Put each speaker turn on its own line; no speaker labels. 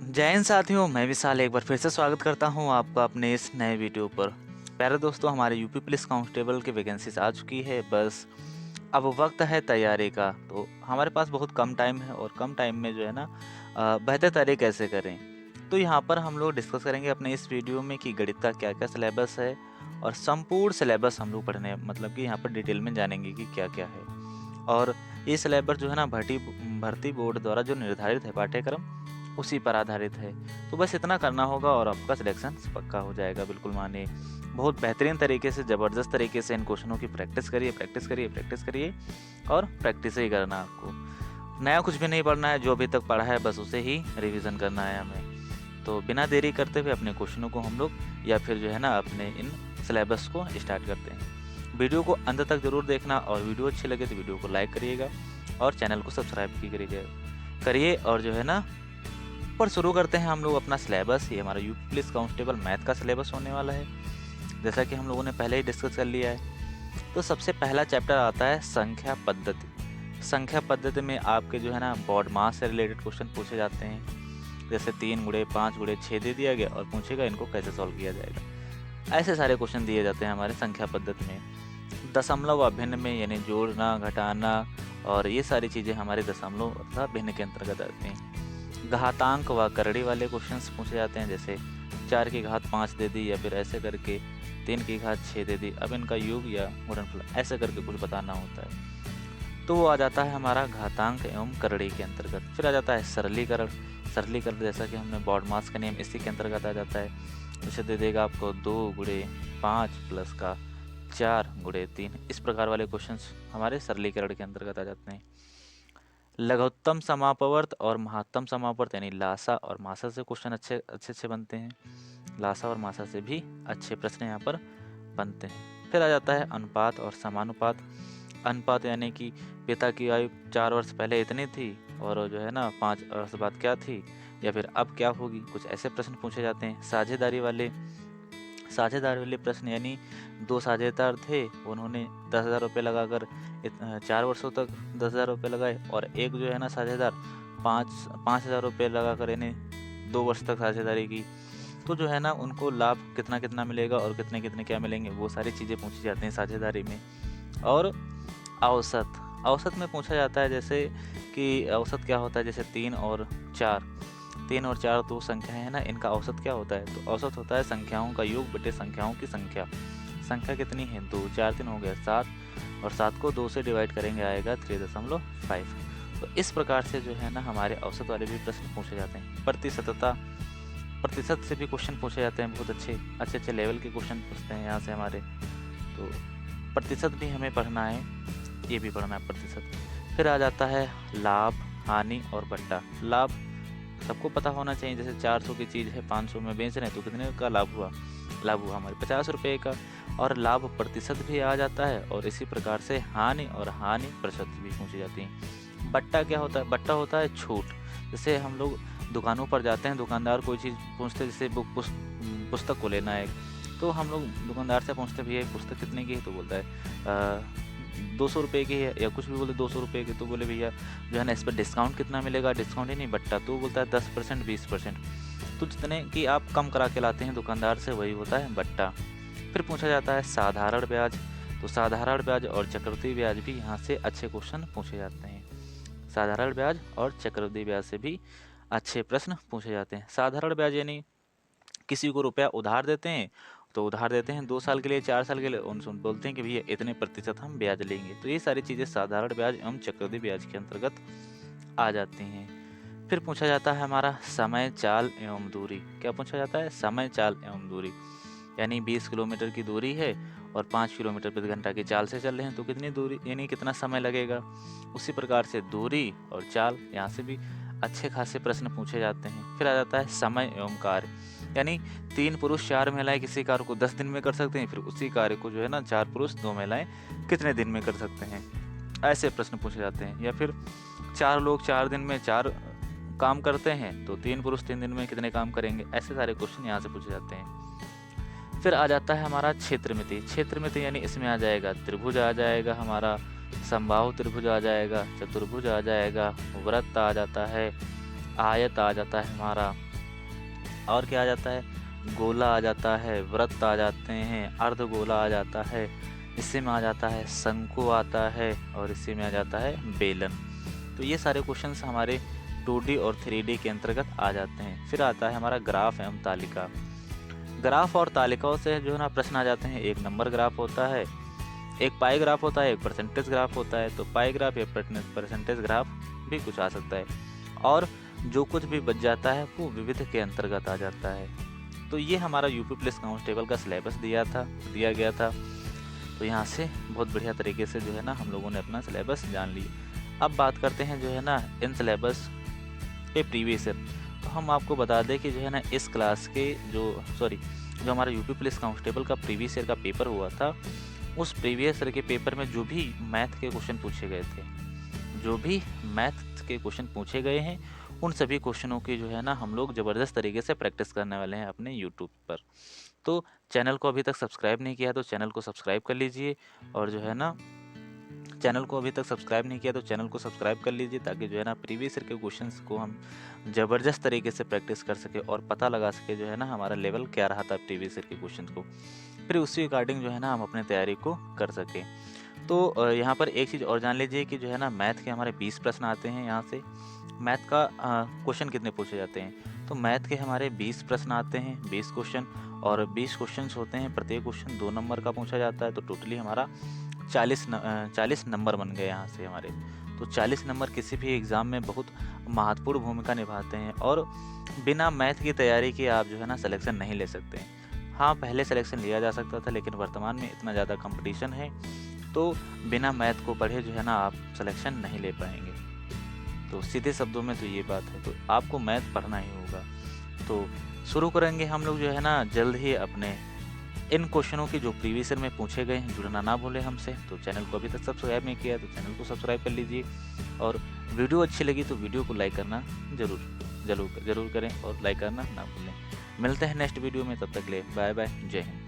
जय हिंद साथियों, मैं विशाल एक बार फिर से स्वागत करता हूं आपका अपने इस नए वीडियो पर। प्यारे दोस्तों, हमारे यूपी पुलिस कांस्टेबल की वैकेंसीज आ चुकी है। बस अब वक्त है तैयारी का। तो हमारे पास बहुत कम टाइम है और कम टाइम में जो है ना बेहतर तैयारी कैसे करें। तो यहाँ पर हम लोग डिस्कस करेंगे अपने इस वीडियो में कि गणित का क्या क्या सिलेबस है और संपूर्ण सिलेबस हम लोग पढ़ने मतलब कि यहाँ पर डिटेल में जानेंगे कि क्या क्या है। और ये सिलेबस जो है ना भर्ती बोर्ड द्वारा जो निर्धारित है पाठ्यक्रम, उसी पर आधारित है। तो बस इतना करना होगा और आपका सिलेक्शन पक्का हो जाएगा। बिल्कुल मानिए, बहुत बेहतरीन तरीके से, ज़बरदस्त तरीके से इन क्वेश्चनों की प्रैक्टिस करिए, प्रैक्टिस करिए, प्रैक्टिस करिए और प्रैक्टिस ही करना आपको। नया कुछ भी नहीं पढ़ना है, जो अभी तक पढ़ा है बस उसे ही रिवीजन करना है हमें। तो बिना देरी करते हुए अपने क्वेश्चनों को हम लोग या फिर जो है ना अपने इन सिलेबस को स्टार्ट करते हैं। वीडियो को अंत तक जरूर देखना और वीडियो अच्छी लगे तो वीडियो को लाइक करिएगा और चैनल को सब्सक्राइब करिए और जो है ना पर शुरू करते हैं हम लोग अपना सिलेबस। ये हमारा यूपी पुलिस कांस्टेबल मैथ का सिलेबस होने वाला है, जैसा कि हम लोगों ने पहले ही डिस्कस कर लिया है। तो सबसे पहला चैप्टर आता है संख्या पद्धति। संख्या पद्धति में आपके जो है ना बॉड मास से रिलेटेड क्वेश्चन पूछे जाते हैं। जैसे 3 गुणे 5 गुणे 6 दे दिया गया और पूछेगा इनको कैसे सॉल्व किया जाएगा। ऐसे सारे क्वेश्चन दिए जाते हैं हमारे संख्या पद्धति में। दशमलव व भिन्न में यानी जोड़ना, घटाना और ये सारी चीज़ें हमारे दशमलव तथा भिन्न के अंतर्गत आती हैं। घातांक व करड़ी वाले क्वेश्चंस पूछे जाते हैं, जैसे 4 की घात 5 दे दी या फिर ऐसे करके 3 की घात 6 दे दी, अब इनका योग या गुणनफल ऐसे करके कुछ बताना होता है। तो वो आ जाता है हमारा घातांक एवं करड़ी के अंतर्गत। फिर आ जाता है सरलीकरण। सरलीकरण जैसा कि हमने बॉड मास का नियम, इसी के अंतर्गत आ जाता है। जैसे दे देगा आपको 2 गुणे 5 प्लस का 4 गुणे 3, इस प्रकार वाले क्वेश्चंस हमारे सरलीकरण के अंतर्गत आ जाते हैं। लघुत्तम समापवर्त और महत्तम समापवर्त यानी लासा और मासा से क्वेश्चन अच्छे अच्छे बनते हैं। लासा और मासा से भी अच्छे प्रश्न यहाँ पर बनते हैं। फिर आ जाता है अनुपात और समानुपात। अनुपात यानी कि पिता की आयु 4 वर्ष पहले इतनी थी और जो है ना 5 वर्ष बाद क्या थी या फिर अब क्या होगी, कुछ ऐसे प्रश्न पूछे जाते हैं। साझेदारी वाले प्रश्न यानी 2 साझेदार थे, उन्होंने 10,000 रुपये लगाकर 4 वर्षों तक 10,000 रुपये लगाए और एक जो है ना साझेदार 5,000 रुपये लगाकर यानी 2 वर्ष तक साझेदारी की। तो जो है ना उनको लाभ कितना कितना मिलेगा और कितने कितने क्या मिलेंगे, वो सारी चीज़ें पूछी जाती हैं साझेदारी में। और औसत में पूछा जाता है, जैसे कि औसत क्या होता है, जैसे 3 और 4 दो संख्याएं हैं ना, इनका औसत क्या होता है। तो औसत होता है संख्याओं का योग बटे संख्याओं की संख्या। संख्या कितनी है, 2, 4 3 हो गया 7 और 7 को 2 से डिवाइड करेंगे आएगा 3.5। तो इस प्रकार से जो है ना हमारे औसत वाले भी प्रश्न पूछे जाते हैं। प्रतिशत से भी क्वेश्चन पूछे जाते हैं, बहुत अच्छे लेवल के क्वेश्चन पूछते हैं यहाँ से हमारे। तो प्रतिशत भी हमें पढ़ना है, ये भी पढ़ना है प्रतिशत। फिर आ जाता है लाभ, हानि और बट्टा। लाभ सबको पता होना चाहिए, जैसे 400 की चीज़ है 500 में बेच रहे हैं तो कितने का लाभ हुआ हमारे 50 रुपये का। और लाभ प्रतिशत भी आ जाता है और इसी प्रकार से हानि और हानि प्रतिशत भी पूछी जाती है। बट्टा क्या होता है, बट्टा होता है छूट। जैसे हम लोग दुकानों पर जाते हैं, दुकानदार कोई चीज़ पूछते हैं, जैसे पुस्तक को लेना है, तो हम लोग दुकानदार से पूछते हैं भैया पुस्तक कितने की है, तो बोलता है 200 रुपये की है या कुछ भी बोले 200 रुपये की। तो बोले भैया जो है ना इस पर डिस्काउंट कितना मिलेगा, डिस्काउंट ही नहीं बट्टा। तो बोलता है 10% 20%। तो जितने की आप कम करा के लाते हैं दुकानदार से, वही होता है बट्टा। फिर पूछा जाता है साधारण ब्याज। तो साधारण ब्याज और चक्रवृद्धि ब्याज भी यहाँ से अच्छे क्वेश्चन पूछे जाते हैं। साधारण ब्याज और चक्रवृद्धि ब्याज से भी अच्छे प्रश्न पूछे जाते हैं। साधारण ब्याज यानी किसी को रुपया उधार देते हैं, तो उधार देते हैं 2 साल के लिए 4 साल के लिए, उनसे बोलते हैं कि भैया इतने प्रतिशत हम ब्याज लेंगे। तो ये सारी चीज़ें साधारण ब्याज एवं चक्रवृद्धि ब्याज के अंतर्गत आ जाती हैं। फिर पूछा जाता है हमारा समय, चाल एवं दूरी। क्या पूछा जाता है, समय, चाल एवं दूरी। यानी 20 किलोमीटर की दूरी है और 5 किलोमीटर प्रति घंटा की चाल से चल रहे हैं, तो कितनी दूरी यानी कितना समय लगेगा। उसी प्रकार से दूरी और चाल, यहाँ से भी अच्छे खासे प्रश्न पूछे जाते हैं। फिर आ जाता है समय एवं कार्य। यानी 3 पुरुष 4 महिलाएं किसी कार्य को 10 दिन में कर सकते हैं, फिर उसी कार्य को जो है ना 4 पुरुष 2 महिलाएं कितने दिन में कर सकते हैं, ऐसे प्रश्न पूछे जाते हैं। या फिर 4 लोग 4 दिन में 4 काम करते हैं, तो 3 पुरुष 3 दिन में कितने काम करेंगे, ऐसे सारे क्वेश्चन यहाँ से पूछे जाते हैं। फिर आ जाता है हमारा क्षेत्रमिति यानी इसमें आ जाएगा त्रिभुज, आ जाएगा हमारा समबाहु त्रिभुज, आ जाएगा चतुर्भुज, आ जाएगा वृत्त, आ जाता है आयत, आ जाता है हमारा और क्या आ जाता है, गोला आ जाता है, वृत्त आ जाते हैं, अर्धगोला आ जाता है, इसी में आ जाता है शंकु आता है, और इसी में आ जाता है बेलन। तो ये सारे क्वेश्चंस हमारे 2D और 3D के अंतर्गत आ जाते हैं। फिर आता है हमारा ग्राफ एवं तालिका। ग्राफ और तालिकाओं से जो है ना प्रश्न आ जाते हैं। एक नंबर ग्राफ होता है, एक पाई ग्राफ होता है, एक परसेंटेज ग्राफ होता है। तो पाई ग्राफ या परसेंटेज ग्राफ भी कुछ आ सकता है, और जो कुछ भी बच जाता है वो विविध के अंतर्गत आ जाता है। तो ये हमारा यूपी पुलिस कांस्टेबल का सिलेबस दिया गया था। तो यहाँ से बहुत बढ़िया तरीके से जो है ना हम लोगों ने अपना सिलेबस जान लिया। अब बात करते हैं जो है ना इन सिलेबस पे प्रीवियस ईयर। तो हम आपको बता दें कि जो है ना इस क्लास के जो हमारा यूपी पुलिस कांस्टेबल का प्रीवियस ईयर का पेपर हुआ था, उस प्रीवियस ईयर के पेपर में जो भी मैथ के क्वेश्चन पूछे गए हैं, उन सभी क्वेश्चनों की जो है ना हम लोग ज़बरदस्त तरीके से प्रैक्टिस करने वाले हैं अपने यूट्यूब पर। तो चैनल को अभी तक सब्सक्राइब नहीं किया तो चैनल को सब्सक्राइब कर लीजिए, और जो है ना चैनल को अभी तक सब्सक्राइब नहीं किया तो चैनल को सब्सक्राइब कर लीजिए, ताकि जो है ना प्रीवियस ईयर के क्वेश्चंस को हम ज़बरदस्त तरीके से प्रैक्टिस कर सके और पता लगा सके जो है ना हमारा लेवल क्या रहा था प्रीवियस ईयर के क्वेश्चंस को। फिर उसी अकॉर्डिंग जो है ना हम अपने तैयारी को कर सकें। तो यहाँ पर एक चीज़ और जान लीजिए कि जो है ना मैथ के हमारे 20 प्रश्न आते हैं। यहाँ से मैथ का क्वेश्चन कितने पूछे जाते हैं, तो मैथ के हमारे 20 प्रश्न आते हैं, 20 क्वेश्चन, और 20 क्वेश्चन होते हैं, प्रत्येक क्वेश्चन 2 नंबर का पूछा जाता है। तो टोटली हमारा 40 नंबर बन गए यहाँ से हमारे। तो 40 नंबर किसी भी एग्ज़ाम में बहुत महत्वपूर्ण भूमिका निभाते हैं, और बिना मैथ की तैयारी के आप जो है ना सिलेक्शन नहीं ले सकते हैं। हाँ, पहले सिलेक्शन लिया जा सकता था, लेकिन वर्तमान में इतना ज़्यादा कंपटीशन है, तो बिना मैथ को पढ़े जो है ना आप सिलेक्शन नहीं ले पाएंगे। तो सीधे शब्दों में तो ये बात है, तो आपको मैथ पढ़ना ही होगा। तो शुरू करेंगे हम लोग जो है ना जल्द ही अपने इन क्वेश्चनों की जो प्रीवियस ईयर में पूछे गए हैं। जुड़ना ना भूलें हमसे। तो चैनल को अभी तक सब्सक्राइब नहीं किया तो चैनल को सब्सक्राइब कर लीजिए, और वीडियो अच्छी लगी तो वीडियो को लाइक करना जरूर करें, और लाइक करना ना भूलें। मिलते हैं नेक्स्ट वीडियो में, तब तक के लिए बाय बाय, जय हिंद।